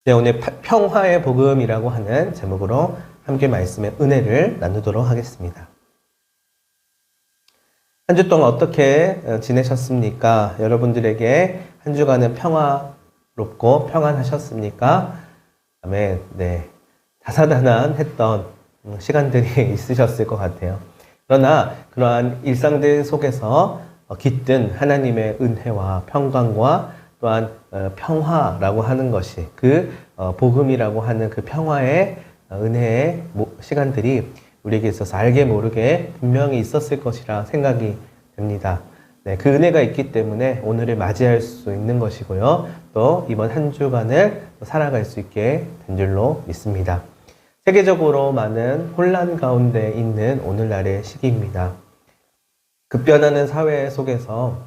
네, 오늘 평화의 복음이라고 하는 제목으로 함께 말씀의 은혜를 나누도록 하겠습니다. 한 주 동안 어떻게 지내셨습니까? 여러분들에게 한 주간은 평화롭고 평안하셨습니까? 아멘. 네, 다사다난했던 시간들이 있으셨을 것 같아요. 그러나 그러한 일상들 속에서 깃든 하나님의 은혜와 평강과 또한 평화라고 하는 것이 그 복음이라고 하는 그 평화의 은혜의 시간들이 우리에게 있어서 알게 모르게 분명히 있었을 것이라 생각이 됩니다. 네, 그 은혜가 있기 때문에 오늘을 맞이할 수 있는 것이고요. 또 이번 한 주간을 살아갈 수 있게 된 줄로 믿습니다. 세계적으로 많은 혼란 가운데 있는 오늘날의 시기입니다. 급변하는 사회 속에서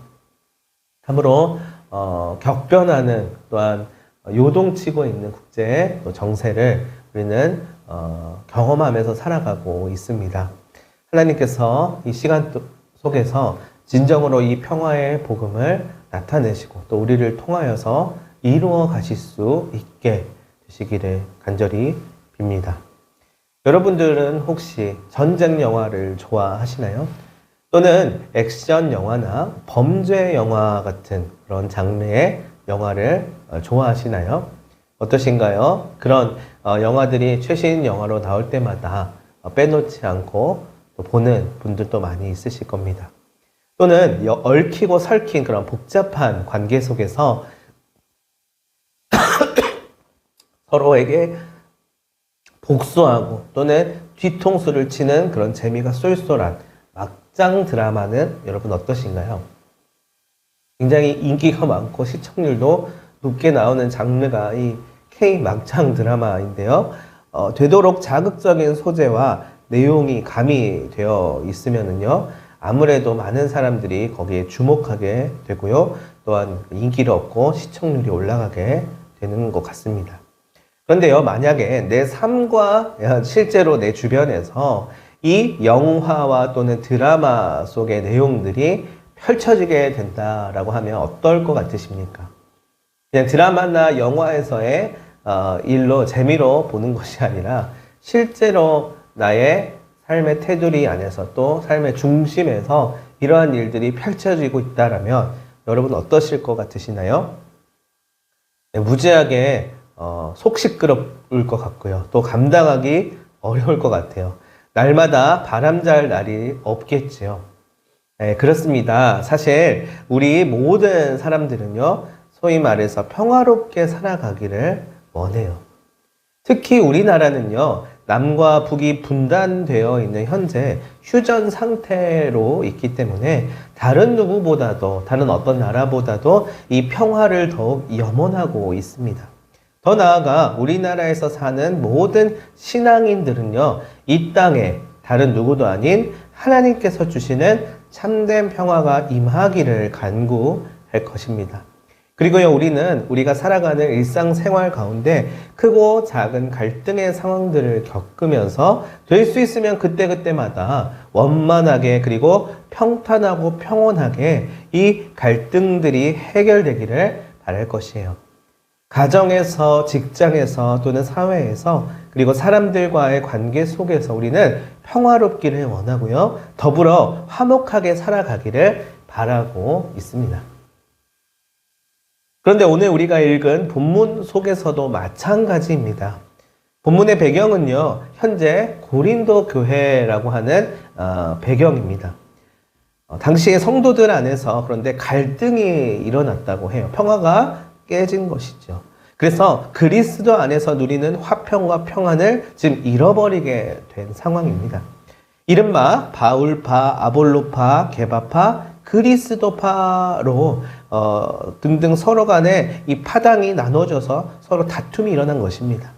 참으로 격변하는 또한 요동치고 있는 국제 정세를 우리는 경험하면서 살아가고 있습니다. 하나님께서 이 시간 속에서 진정으로 이 평화의 복음을 나타내시고 또 우리를 통하여서 이루어 가실 수 있게 되시기를 간절히 빕니다. 여러분들은 혹시 전쟁 영화를 좋아하시나요? 또는 액션 영화나 범죄 영화 같은 그런 장르의 영화를 좋아하시나요? 어떠신가요? 그런 영화들이 최신 영화로 나올 때마다 빼놓지 않고 또 보는 분들도 많이 있으실 겁니다. 또는 얽히고 설킨 그런 복잡한 관계 속에서 서로에게 복수하고 또는 뒤통수를 치는 그런 재미가 쏠쏠한 막장 드라마는 여러분 어떠신가요? 굉장히 인기가 많고 시청률도 높게 나오는 장르가 이 K 막장 드라마인데요. 되도록 자극적인 소재와 내용이 가미되어 있으면은요, 아무래도 많은 사람들이 거기에 주목하게 되고요, 또한 인기를 얻고 시청률이 올라가게 되는 것 같습니다. 그런데요, 만약에 내 삶과 실제로 내 주변에서 이 영화와 또는 드라마 속의 내용들이 펼쳐지게 된다라고 하면 어떨 것 같으십니까? 그냥 드라마나 영화에서의 일로 재미로 보는 것이 아니라 실제로 나의 삶의 테두리 안에서 또 삶의 중심에서 이러한 일들이 펼쳐지고 있다라면 여러분 어떠실 것 같으시나요? 네, 무지하게 속 시끄러울 것 같고요. 또 감당하기 어려울 것 같아요. 날마다 바람잘 날이 없겠지요. 네, 그렇습니다. 사실 우리 모든 사람들은요, 소위 말해서 평화롭게 살아가기를 원해요. 특히 우리나라는요, 남과 북이 분단되어 있는 현재 휴전 상태로 있기 때문에 다른 누구보다도, 다른 어떤 나라보다도 이 평화를 더욱 염원하고 있습니다. 더 나아가 우리나라에서 사는 모든 신앙인들은요, 이 땅에 다른 누구도 아닌 하나님께서 주시는 참된 평화가 임하기를 간구할 것입니다. 그리고요, 우리가 살아가는 일상생활 가운데 크고 작은 갈등의 상황들을 겪으면서 될 수 있으면 그때그때마다 원만하게 그리고 평탄하고 평온하게 이 갈등들이 해결되기를 바랄 것이에요. 가정에서, 직장에서 또는 사회에서 그리고 사람들과의 관계 속에서 우리는 평화롭기를 원하고요. 더불어 화목하게 살아가기를 바라고 있습니다. 그런데 오늘 우리가 읽은 본문 속에서도 마찬가지입니다. 본문의 배경은요, 현재 고린도 교회라고 하는 배경입니다. 당시의 성도들 안에서 그런데 갈등이 일어났다고 해요. 평화가 깨진 것이죠. 그래서 그리스도 안에서 누리는 화평과 평안을 지금 잃어버리게 된 상황입니다. 이른바 바울파, 아볼로파, 게바파, 그리스도파로 등등 서로 간에 이 파당이 나눠져서 서로 다툼이 일어난 것입니다.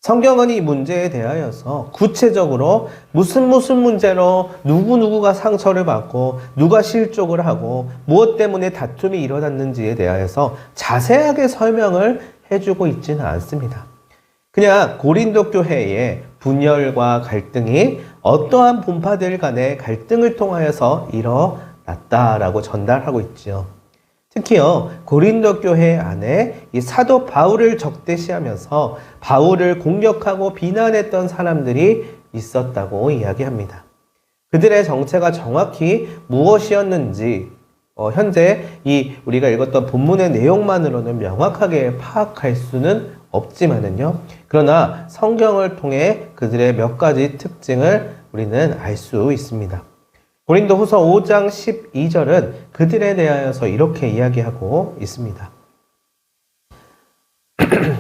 성경은 이 문제에 대하여서 구체적으로 무슨 문제로 누구가 상처를 받고 누가 실족을 하고 무엇 때문에 다툼이 일어났는지에 대하여서 자세하게 설명을 해주고 있지는 않습니다. 그냥 고린도 교회의 분열과 갈등이 어떠한 본파들 간의 갈등을 통하여서 일어났다라고 전달하고 있죠. 특히요, 고린도 교회 안에 이 사도 바울을 적대시하면서 바울을 공격하고 비난했던 사람들이 있었다고 이야기합니다. 그들의 정체가 정확히 무엇이었는지 현재 우리가 읽었던 본문의 내용만으로는 명확하게 파악할 수는 없지만은요. 그러나 성경을 통해 그들의 몇 가지 특징을 우리는 알 수 있습니다. 고린도후서 5장 12절은 그들에 대하여서 이렇게 이야기하고 있습니다.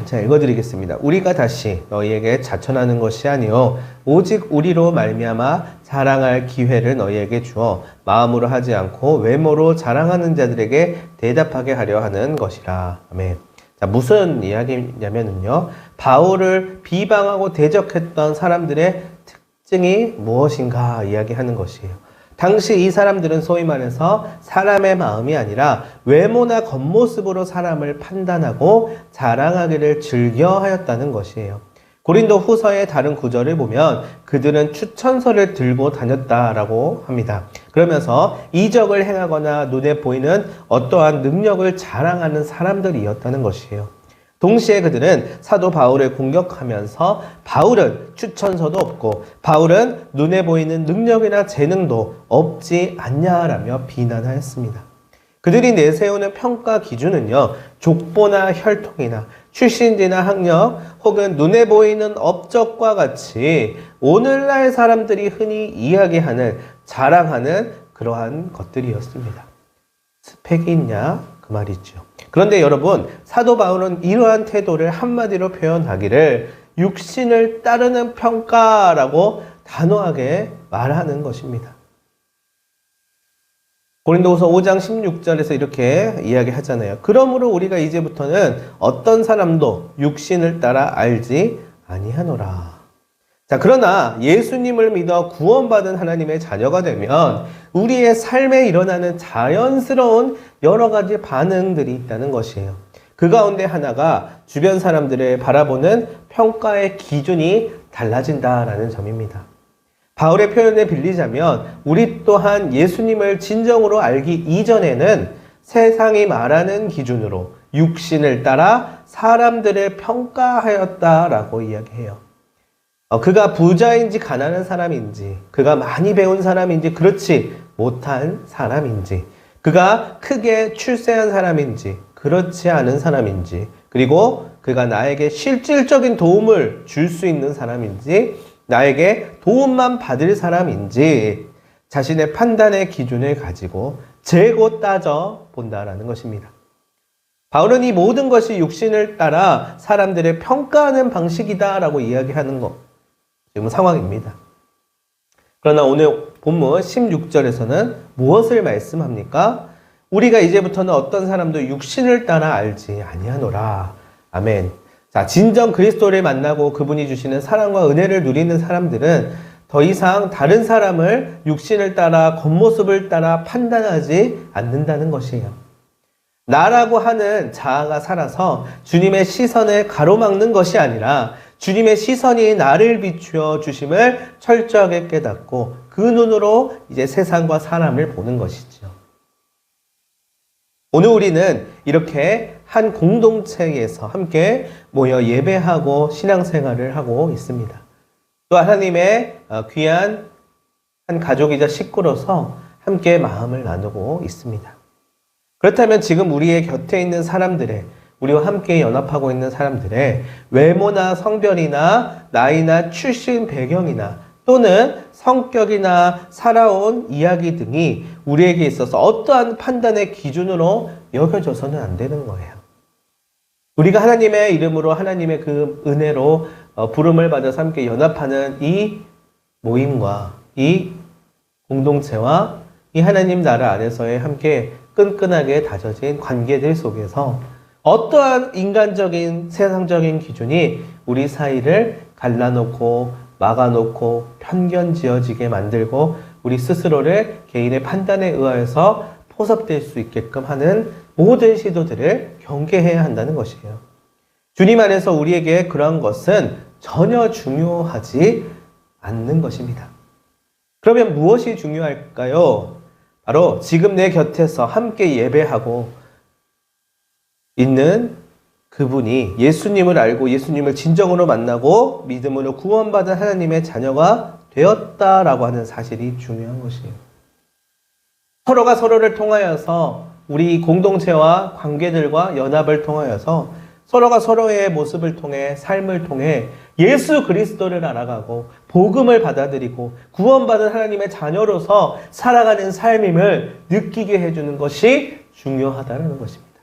자, 읽어드리겠습니다. 우리가 다시 너희에게 자천하는 것이 아니요 오직 우리로 말미암아 자랑할 기회를 너희에게 주어 마음으로 하지 않고 외모로 자랑하는 자들에게 대답하게 하려 하는 것이라. 아멘. 자, 무슨 이야기냐면요, 바울을 비방하고 대적했던 사람들의 특징이 무엇인가 이야기하는 것이에요. 당시 이 사람들은 소위 말해서 사람의 마음이 아니라 외모나 겉모습으로 사람을 판단하고 자랑하기를 즐겨하였다는 것이에요. 고린도 후서의 다른 구절을 보면 그들은 추천서를 들고 다녔다라고 합니다. 그러면서 이적을 행하거나 눈에 보이는 어떠한 능력을 자랑하는 사람들이었다는 것이에요. 동시에 그들은 사도 바울을 공격하면서 바울은 추천서도 없고 바울은 눈에 보이는 능력이나 재능도 없지 않냐라며 비난하였습니다. 그들이 내세우는 평가 기준은요, 족보나 혈통이나 출신지나 학력 혹은 눈에 보이는 업적과 같이 오늘날 사람들이 흔히 이야기하는, 자랑하는 그러한 것들이었습니다. 스펙이 있냐? 그 말이죠. 그런데 여러분, 사도 바울은 이러한 태도를 한마디로 표현하기를 육신을 따르는 평가라고 단호하게 말하는 것입니다. 고린도후서 5장 16절에서 이렇게 이야기하잖아요. 그러므로 우리가 이제부터는 어떤 사람도 육신을 따라 알지 아니하노라. 자, 그러나 예수님을 믿어 구원받은 하나님의 자녀가 되면 우리의 삶에 일어나는 자연스러운 여러 가지 반응들이 있다는 것이에요. 그 가운데 하나가 주변 사람들을 바라보는 평가의 기준이 달라진다라는 점입니다. 바울의 표현을 빌리자면 우리 또한 예수님을 진정으로 알기 이전에는 세상이 말하는 기준으로 육신을 따라 사람들을 평가하였다라고 이야기해요. 그가 부자인지 가난한 사람인지, 그가 많이 배운 사람인지 그렇지 못한 사람인지, 그가 크게 출세한 사람인지 그렇지 않은 사람인지, 그리고 그가 나에게 실질적인 도움을 줄 수 있는 사람인지, 나에게 도움만 받을 사람인지 자신의 판단의 기준을 가지고 재고 따져 본다라는 것입니다. 바울은 이 모든 것이 육신을 따라 사람들을 평가하는 방식이다라고 이야기하는 것, 지금 상황입니다. 그러나 오늘 본문 16절에서는 무엇을 말씀합니까? 우리가 이제부터는 어떤 사람도 육신을 따라 알지 아니하노라. 아멘. 자, 진정 그리스도를 만나고 그분이 주시는 사랑과 은혜를 누리는 사람들은 더 이상 다른 사람을 육신을 따라 겉모습을 따라 판단하지 않는다는 것이에요. 나라고 하는 자아가 살아서 주님의 시선을 가로막는 것이 아니라 주님의 시선이 나를 비추어 주심을 철저하게 깨닫고 그 눈으로 이제 세상과 사람을 보는 것이죠. 오늘 우리는 이렇게 한 공동체에서 함께 모여 예배하고 신앙생활을 하고 있습니다. 또 하나님의 귀한 한 가족이자 식구로서 함께 마음을 나누고 있습니다. 그렇다면 지금 우리의 곁에 있는 사람들의, 우리와 함께 연합하고 있는 사람들의 외모나 성별이나 나이나 출신 배경이나 또는 성격이나 살아온 이야기 등이 우리에게 있어서 어떠한 판단의 기준으로 여겨져서는 안 되는 거예요. 우리가 하나님의 이름으로 하나님의 그 은혜로 부름을 받아서 함께 연합하는 이 모임과 이 공동체와 이 하나님 나라 안에서의 함께 끈끈하게 다져진 관계들 속에서 어떠한 인간적인 세상적인 기준이 우리 사이를 갈라놓고 막아놓고 편견 지어지게 만들고 우리 스스로를 개인의 판단에 의하여서 포섭될 수 있게끔 하는 모든 시도들을 경계해야 한다는 것이에요. 주님 안에서 우리에게 그런 것은 전혀 중요하지 않는 것입니다. 그러면 무엇이 중요할까요? 바로 지금 내 곁에서 함께 예배하고 있는 그분이 예수님을 알고 예수님을 진정으로 만나고 믿음으로 구원받은 하나님의 자녀가 되었다라고 하는 사실이 중요한 것이에요. 서로가 서로를 통하여서 우리 공동체와 관계들과 연합을 통하여서 서로가 서로의 모습을 통해 삶을 통해 예수 그리스도를 알아가고 복음을 받아들이고 구원받은 하나님의 자녀로서 살아가는 삶임을 느끼게 해주는 것이 중요하다는 것입니다.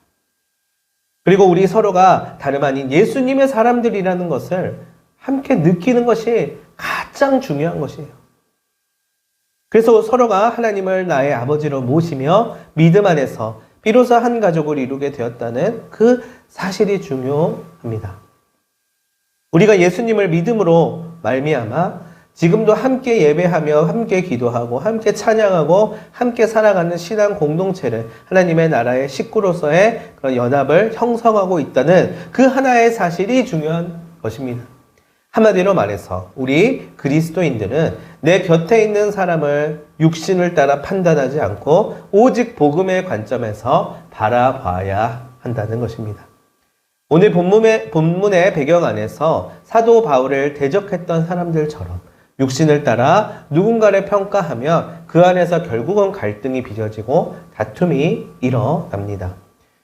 그리고 우리 서로가 다름 아닌 예수님의 사람들이라는 것을 함께 느끼는 것이 가장 중요한 것이에요. 그래서 서로가 하나님을 나의 아버지로 모시며 믿음 안에서 비로소 한 가족을 이루게 되었다는 그 사실이 중요합니다. 우리가 예수님을 믿음으로 말미암아 지금도 함께 예배하며 함께 기도하고 함께 찬양하고 함께 살아가는 신앙 공동체를 하나님의 나라의 식구로서의 그런 연합을 형성하고 있다는 그 하나의 사실이 중요한 것입니다. 한마디로 말해서 우리 그리스도인들은 내 곁에 있는 사람을 육신을 따라 판단하지 않고 오직 복음의 관점에서 바라봐야 한다는 것입니다. 오늘 본문의 배경 안에서 사도 바울을 대적했던 사람들처럼 육신을 따라 누군가를 평가하며 그 안에서 결국은 갈등이 빚어지고 다툼이 일어납니다.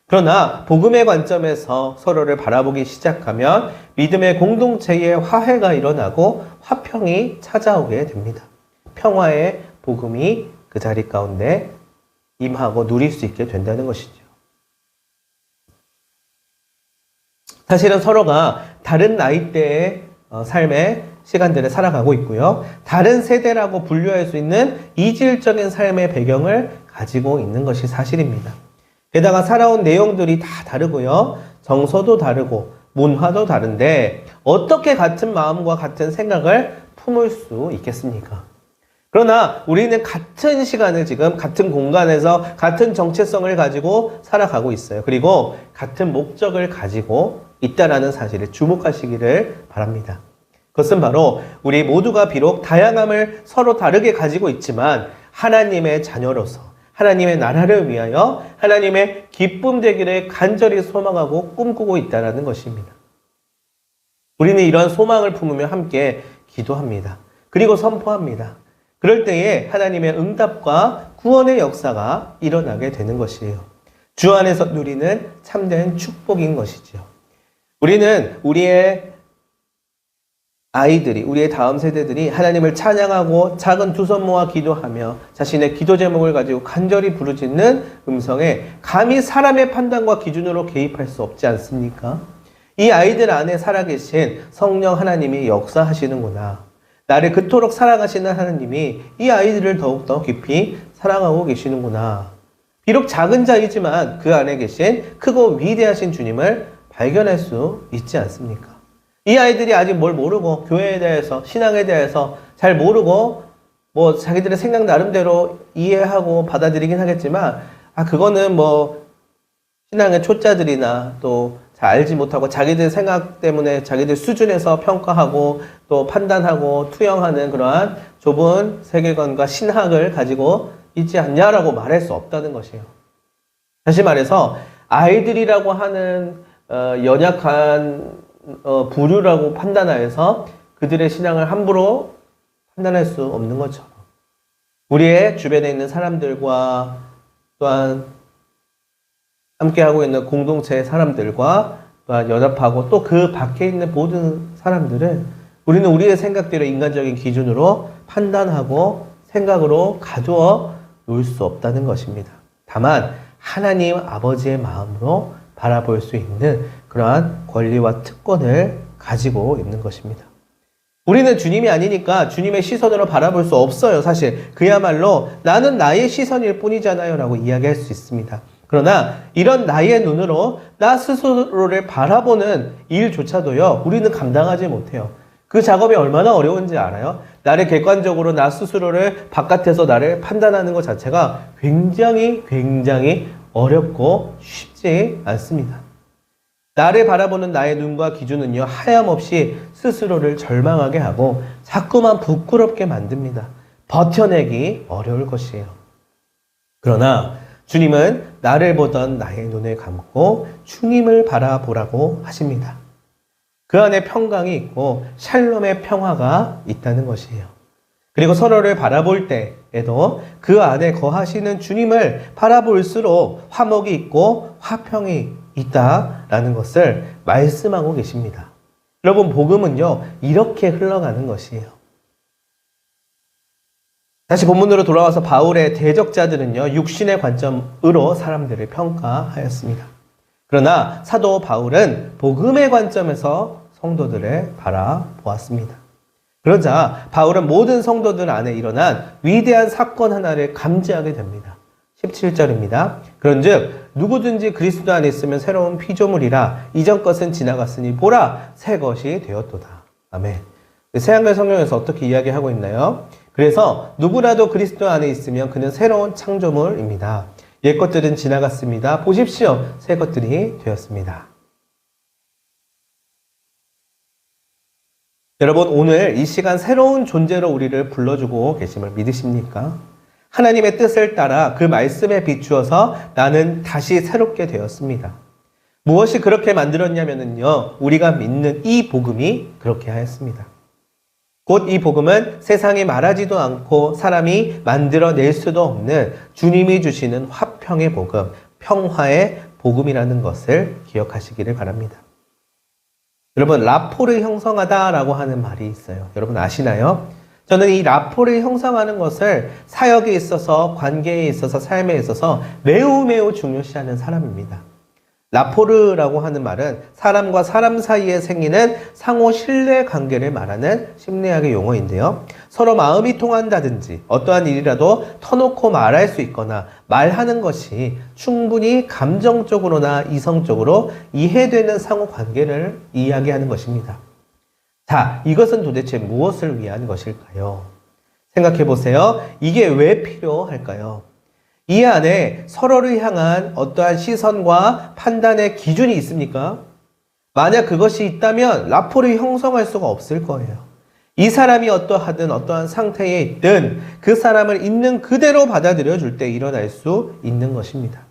그러나 복음의 관점에서 서로를 바라보기 시작하면 믿음의 공동체에 화해가 일어나고 화평이 찾아오게 됩니다. 평화의 복음이 그 자리 가운데 임하고 누릴 수 있게 된다는 것이죠. 사실은 서로가 다른 나이대의 삶의 시간들을 살아가고 있고요. 다른 세대라고 분류할 수 있는 이질적인 삶의 배경을 가지고 있는 것이 사실입니다. 게다가 살아온 내용들이 다 다르고요. 정서도 다르고 문화도 다른데 어떻게 같은 마음과 같은 생각을 품을 수 있겠습니까? 그러나 우리는 같은 시간을 지금 같은 공간에서 같은 정체성을 가지고 살아가고 있어요. 그리고 같은 목적을 가지고 있다라는 사실에 주목하시기를 바랍니다. 그것은 바로 우리 모두가 비록 다양함을 서로 다르게 가지고 있지만 하나님의 자녀로서 하나님의 나라를 위하여 하나님의 기쁨 되기를 간절히 소망하고 꿈꾸고 있다는 것입니다. 우리는 이런 소망을 품으며 함께 기도합니다. 그리고 선포합니다. 그럴 때에 하나님의 응답과 구원의 역사가 일어나게 되는 것이에요. 주 안에서 누리는 참된 축복인 것이죠. 우리는 우리의 아이들이, 우리의 다음 세대들이 하나님을 찬양하고 작은 두 손 모아 기도하며 자신의 기도 제목을 가지고 간절히 부르짖는 음성에 감히 사람의 판단과 기준으로 개입할 수 없지 않습니까? 이 아이들 안에 살아계신 성령 하나님이 역사하시는구나. 나를 그토록 사랑하시는 하나님이 이 아이들을 더욱더 깊이 사랑하고 계시는구나. 비록 작은 자이지만 그 안에 계신 크고 위대하신 주님을 발견할 수 있지 않습니까? 이 아이들이 아직 뭘 모르고 교회에 대해서 신앙에 대해서 잘 모르고 뭐 자기들의 생각 나름대로 이해하고 받아들이긴 하겠지만 그거는 뭐 신앙의 초짜들이나 또 잘 알지 못하고 자기들 생각 때문에 자기들 수준에서 평가하고 또 판단하고 투영하는 그러한 좁은 세계관과 신학을 가지고 있지 않냐라고 말할 수 없다는 것이에요. 다시 말해서 아이들이라고 하는 연약한 부류라고 판단하여서 그들의 신앙을 함부로 판단할 수 없는 것처럼 우리의 주변에 있는 사람들과 또한 함께하고 있는 공동체의 사람들과 또한 연합하고 또 그 밖에 있는 모든 사람들을 우리는 우리의 생각대로 인간적인 기준으로 판단하고 생각으로 가두어 놓을 수 없다는 것입니다. 다만 하나님 아버지의 마음으로 바라볼 수 있는 그러한 권리와 특권을 가지고 있는 것입니다. 우리는 주님이 아니니까 주님의 시선으로 바라볼 수 없어요. 사실 그야말로 나는 나의 시선일 뿐이잖아요 라고 이야기할 수 있습니다. 그러나 이런 나의 눈으로 나 스스로를 바라보는 일조차도요, 우리는 감당하지 못해요. 그 작업이 얼마나 어려운지 알아요? 나를 객관적으로 나 스스로를 바깥에서 나를 판단하는 것 자체가 굉장히 어렵고 쉽지 않습니다. 나를 바라보는 나의 눈과 기준은요, 하염없이 스스로를 절망하게 하고 자꾸만 부끄럽게 만듭니다. 버텨내기 어려울 것이에요. 그러나 주님은 나를 보던 나의 눈을 감고 주님을 바라보라고 하십니다. 그 안에 평강이 있고 샬롬의 평화가 있다는 것이에요. 그리고 서로를 바라볼 때에도 그 안에 거하시는 주님을 바라볼수록 화목이 있고 화평이 있다라는 것을 말씀하고 계십니다. 여러분, 복음은요, 이렇게 흘러가는 것이에요. 다시 본문으로 돌아와서 바울의 대적자들은요, 육신의 관점으로 사람들을 평가하였습니다. 그러나 사도 바울은 복음의 관점에서 성도들을 바라보았습니다. 그러자 바울은 모든 성도들 안에 일어난 위대한 사건 하나를 감지하게 됩니다. 17절입니다. 그런즉 누구든지 그리스도 안에 있으면 새로운 피조물이라 이전 것은 지나갔으니 보라 새 것이 되었도다. 아멘. 새한글 성경에서 어떻게 이야기하고 있나요? 그래서 누구라도 그리스도 안에 있으면 그는 새로운 창조물입니다. 옛 것들은 지나갔습니다. 보십시오. 새 것들이 되었습니다. 여러분, 오늘 이 시간 새로운 존재로 우리를 불러주고 계심을 믿으십니까? 하나님의 뜻을 따라 그 말씀에 비추어서 나는 다시 새롭게 되었습니다. 무엇이 그렇게 만들었냐면요, 우리가 믿는 이 복음이 그렇게 하였습니다. 곧 이 복음은 세상이 말하지도 않고 사람이 만들어낼 수도 없는 주님이 주시는 화평의 복음, 평화의 복음이라는 것을 기억하시기를 바랍니다. 여러분, 라포를 형성하다라고 하는 말이 있어요. 여러분 아시나요? 저는 이 라포를 형성하는 것을 사역에 있어서, 관계에 있어서, 삶에 있어서 매우 중요시하는 사람입니다. 라포르라고 하는 말은 사람과 사람 사이에 생기는 상호 신뢰 관계를 말하는 심리학의 용어인데요. 서로 마음이 통한다든지 어떠한 일이라도 터놓고 말할 수 있거나 말하는 것이 충분히 감정적으로나 이성적으로 이해되는 상호 관계를 이야기하는 것입니다. 자, 이것은 도대체 무엇을 위한 것일까요? 생각해 보세요. 이게 왜 필요할까요? 이 안에 서로를 향한 어떠한 시선과 판단의 기준이 있습니까? 만약 그것이 있다면 라포를 형성할 수가 없을 거예요. 이 사람이 어떠하든 어떠한 상태에 있든 그 사람을 있는 그대로 받아들여 줄 때 일어날 수 있는 것입니다.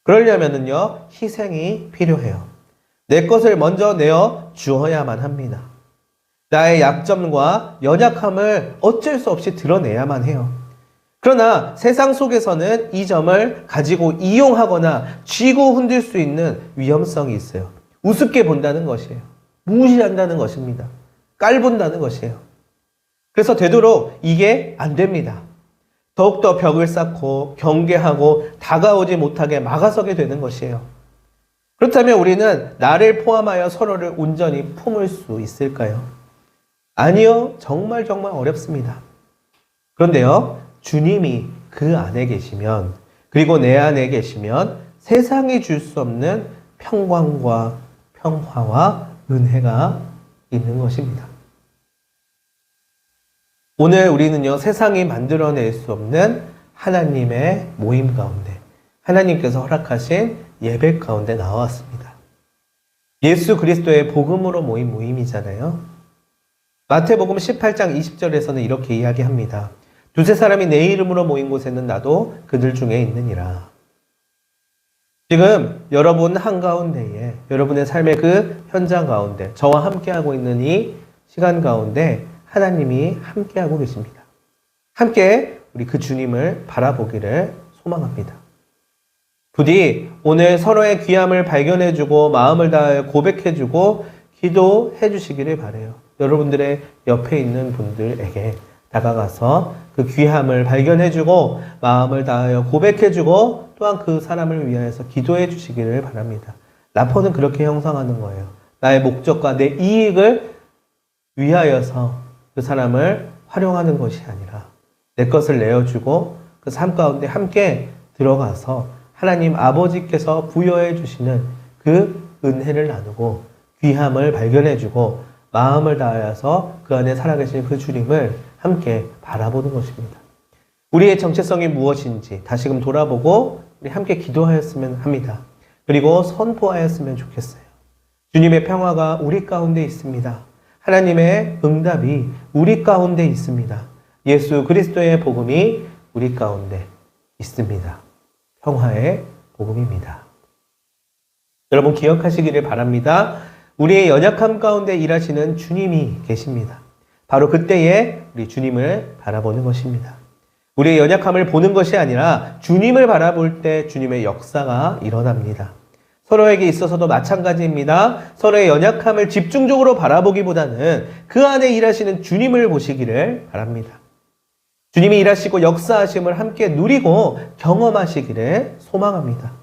그러려면요, 희생이 필요해요. 내 것을 먼저 내어 주어야만 합니다. 나의 약점과 연약함을 어쩔 수 없이 드러내야만 해요. 그러나 세상 속에서는 이 점을 가지고 이용하거나 쥐고 흔들 수 있는 위험성이 있어요. 우습게 본다는 것이에요. 무시한다는 것입니다. 깔본다는 것이에요. 그래서 되도록 이게 안 됩니다. 더욱더 벽을 쌓고 경계하고 다가오지 못하게 막아서게 되는 것이에요. 그렇다면 우리는 나를 포함하여 서로를 온전히 품을 수 있을까요? 아니요. 정말 어렵습니다. 그런데요, 주님이 그 안에 계시면, 그리고 내 안에 계시면 세상이 줄 수 없는 평강과 평화와 은혜가 있는 것입니다. 오늘 우리는요, 세상이 만들어낼 수 없는 하나님의 모임 가운데, 하나님께서 허락하신 예배 가운데 나왔습니다. 예수 그리스도의 복음으로 모인 모임이잖아요. 마태복음 18장 20절에서는 이렇게 이야기합니다. 두세 사람이 내 이름으로 모인 곳에는 나도 그들 중에 있느니라. 지금 여러분 한가운데에, 여러분의 삶의 그 현장 가운데, 저와 함께하고 있는 이 시간 가운데 하나님이 함께하고 계십니다. 함께 우리 그 주님을 바라보기를 소망합니다. 부디 오늘 서로의 귀함을 발견해주고 마음을 다하여 고백해주고 기도해 주시기를 바라요. 여러분들의 옆에 있는 분들에게 다가가서 그 귀함을 발견해주고 마음을 다하여 고백해주고 또한 그 사람을 위하여서 기도해 주시기를 바랍니다. 라포는 그렇게 형성하는 거예요. 나의 목적과 내 이익을 위하여서 그 사람을 활용하는 것이 아니라 내 것을 내어주고 그 삶 가운데 함께 들어가서 하나님 아버지께서 부여해 주시는 그 은혜를 나누고 귀함을 발견해주고 마음을 다하여서 그 안에 살아계신 그 주님을 함께 바라보는 것입니다. 우리의 정체성이 무엇인지 다시금 돌아보고 우리 함께 기도하였으면 합니다. 그리고 선포하였으면 좋겠어요. 주님의 평화가 우리 가운데 있습니다. 하나님의 응답이 우리 가운데 있습니다. 예수 그리스도의 복음이 우리 가운데 있습니다. 평화의 복음입니다. 여러분 기억하시기를 바랍니다. 우리의 연약함 가운데 일하시는 주님이 계십니다. 바로 그때에 우리 주님을 바라보는 것입니다. 우리의 연약함을 보는 것이 아니라 주님을 바라볼 때 주님의 역사가 일어납니다. 서로에게 있어서도 마찬가지입니다. 서로의 연약함을 집중적으로 바라보기보다는 그 안에 일하시는 주님을 보시기를 바랍니다. 주님이 일하시고 역사하심을 함께 누리고 경험하시기를 소망합니다.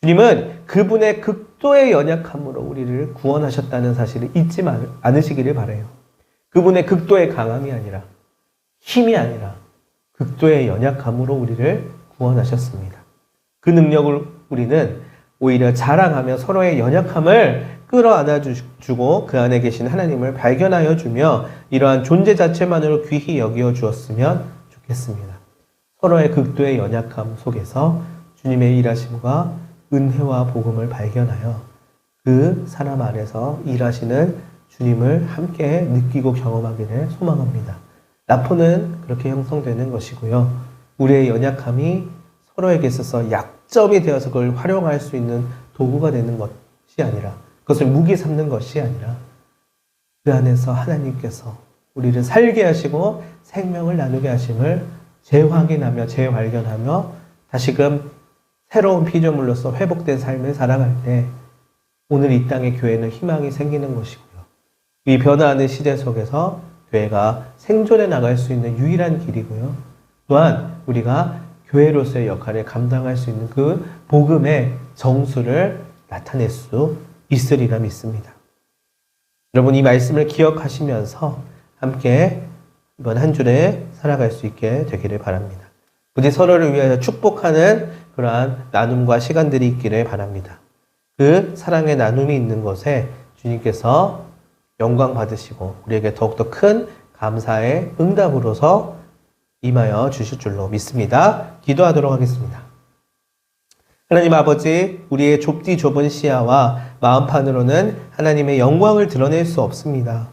주님은 그분의 극도의 연약함으로 우리를 구원하셨다는 사실을 잊지 않으시기를 바라요. 그분의 극도의 강함이 아니라, 힘이 아니라 극도의 연약함으로 우리를 구원하셨습니다. 그 능력을 우리는 오히려 자랑하며 서로의 연약함을 끌어안아주고 그 안에 계신 하나님을 발견하여 주며 이러한 존재 자체만으로 귀히 여겨 주었으면 좋겠습니다. 서로의 극도의 연약함 속에서 주님의 일하심과 은혜와 복음을 발견하여 그 사람 안에서 일하시는 주님을 함께 느끼고 경험하기를 소망합니다. 나포는 그렇게 형성되는 것이고요. 우리의 연약함이 서로에게 있어서 약점이 되어서 그걸 활용할 수 있는 도구가 되는 것이 아니라, 그것을 무기 삼는 것이 아니라 그 안에서 하나님께서 우리를 살게 하시고 생명을 나누게 하심을 재확인하며 재발견하며 다시금 새로운 피조물로서 회복된 삶을 살아갈 때 오늘 이 땅의 교회는 희망이 생기는 것이고요. 이 변화하는 시대 속에서 교회가 생존해 나갈 수 있는 유일한 길이고요. 또한 우리가 교회로서의 역할을 감당할 수 있는 그 복음의 정수를 나타낼 수 있으리라 믿습니다. 여러분 이 말씀을 기억하시면서 함께 이번 한 주에 살아갈 수 있게 되기를 바랍니다. 부디 서로를 위하여 축복하는 그러한 나눔과 시간들이 있기를 바랍니다. 그 사랑의 나눔이 있는 곳에 주님께서 영광 받으시고 우리에게 더욱더 큰 감사의 응답으로서 임하여 주실 줄로 믿습니다. 기도하도록 하겠습니다. 하나님 아버지, 우리의 좁디 좁은 시야와 마음판으로는 하나님의 영광을 드러낼 수 없습니다.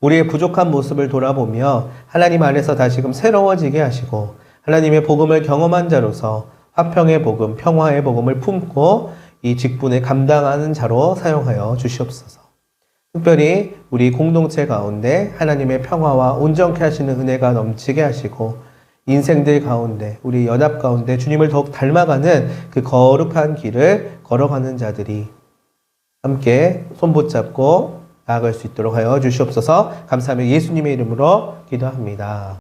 우리의 부족한 모습을 돌아보며 하나님 안에서 다시금 새로워지게 하시고 하나님의 복음을 경험한 자로서 화평의 복음, 평화의 복음을 품고 이 직분을 감당하는 자로 사용하여 주시옵소서. 특별히 우리 공동체 가운데 하나님의 평화와 온전케 하시는 은혜가 넘치게 하시고 인생들 가운데 우리 연합 가운데 주님을 더욱 닮아가는 그 거룩한 길을 걸어가는 자들이 함께 손붙잡고 나아갈 수 있도록 하여 주시옵소서. 감사하며 예수님의 이름으로 기도합니다.